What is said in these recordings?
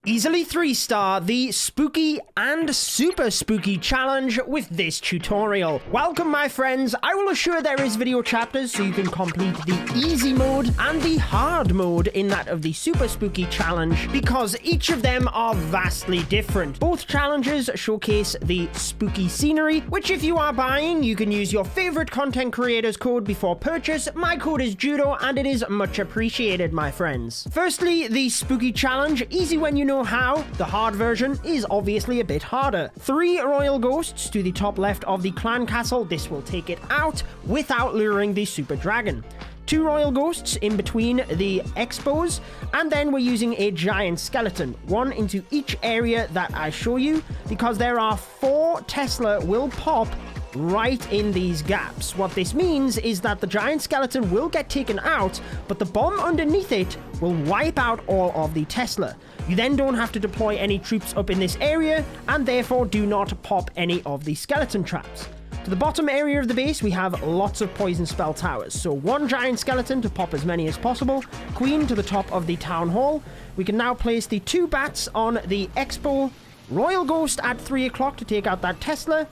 Easily 3-star the spooky and super spooky challenge with this tutorial. Welcome my friends, I will assure there is video chapters so you can complete the easy mode and the hard mode in that of the super spooky challenge because each of them are vastly different. Both challenges showcase the spooky scenery, which if you are buying, you can use your favorite content creator's code before purchase. My code is Judo and it is much appreciated my friends. Firstly, the spooky challenge, easy when you know how. The hard version is obviously a bit harder. 3 royal ghosts to the top left of the clan castle. This will take it out without luring the super dragon. 2 royal ghosts in between the expos, and then we're using a giant skeleton, 1 into each area that I show you, because there are 4 Tesla will pop right in these gaps. What this means is that the giant skeleton will get taken out, but the bomb underneath it will wipe out all of the Tesla. You then don't have to deploy any troops up in this area, and therefore do not pop any of the skeleton traps. To the bottom area of the base, we have lots of poison spell towers. So 1 giant skeleton to pop as many as possible. Queen to the top of the town hall. We can now place the 2 bats on the expo. Royal Ghost at 3 o'clock to take out that Tesla.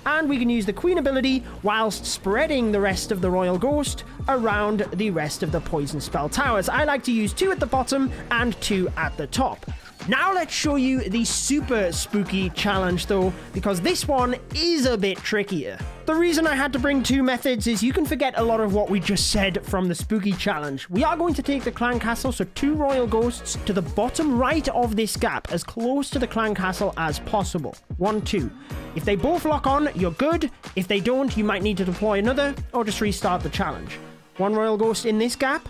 And we can use the Queen ability whilst spreading the rest of the Royal Ghost around the rest of the poison spell towers. I like to use 2 at the bottom and 2 at the top. Now let's show you the super spooky challenge though, because this one is a bit trickier. The reason I had to bring 2 methods is you can forget a lot of what we just said from the spooky challenge. We are going to take the clan castle, so 2 royal ghosts to the bottom right of this gap, as close to the clan castle as possible. 1, 2. If they both lock on, you're good. If they don't, you might need to deploy another or just restart the challenge. 1 royal ghost in this gap.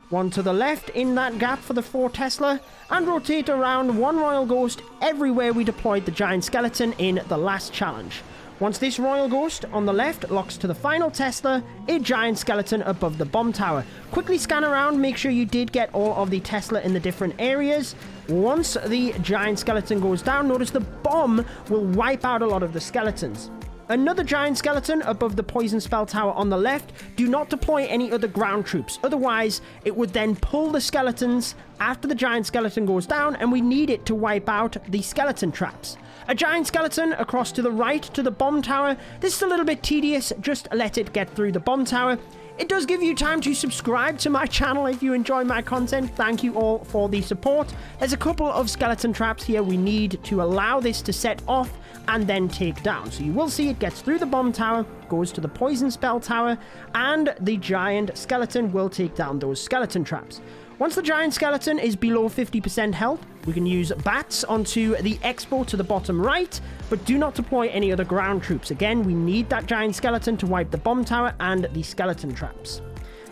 1 to the left in that gap for the 4 Tesla, and rotate around 1 royal ghost everywhere we deployed the giant skeleton in the last challenge. Once this royal ghost on the left locks to the final Tesla, a giant skeleton above the bomb tower. Quickly scan around, make sure you did get all of the Tesla in the different areas. Once the giant skeleton goes down, notice the bomb will wipe out a lot of the skeletons. Another giant skeleton above the poison spell tower on the left. Do not deploy any other ground troops, otherwise it would then pull the skeletons after the giant skeleton goes down, and we need it to wipe out the skeleton traps. A giant skeleton across to the right to the bomb tower. This is a little bit tedious, just let it get through the bomb tower. It does give you time to subscribe to my channel if you enjoy my content. Thank you all for the support. There's a couple of skeleton traps here we need to allow this to set off and then take down. So you will see it gets through the bomb tower, goes to the poison spell tower, and the giant skeleton will take down those skeleton traps. Once the giant skeleton is below 50% health, we can use bats onto the expo to the bottom right, but do not deploy any other ground troops. Again, we need that giant skeleton to wipe the bomb tower and the skeleton traps.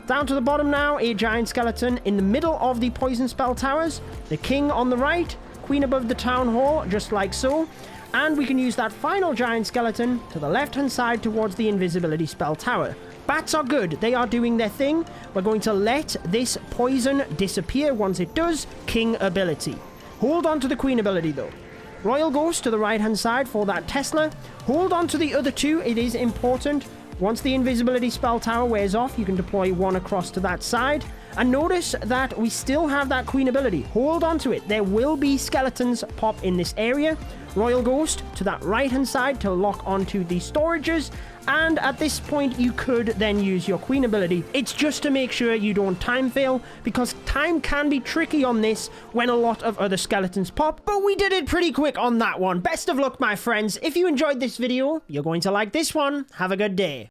Down to the bottom now, a giant skeleton in the middle of the poison spell towers, the king on the right, queen above the town hall, just like so. And we can use that final giant skeleton to the left-hand side towards the invisibility spell tower. Bats are good. They are doing their thing. We're going to let this poison disappear once it does. King ability. Hold on to the queen ability though. Royal Ghost to the right-hand side for that Tesla. Hold on to the other 2. It is important. Once the invisibility spell tower wears off, you can deploy 1 across to that side. And notice that we still have that queen ability. Hold on to it. There will be skeletons pop in this area. Royal Ghost to that right-hand side to lock onto the storages. And at this point, you could then use your queen ability. It's just to make sure you don't time fail, because time can be tricky on this when a lot of other skeletons pop. But we did it pretty quick on that one. Best of luck, my friends. If you enjoyed this video, you're going to like this one. Have a good day.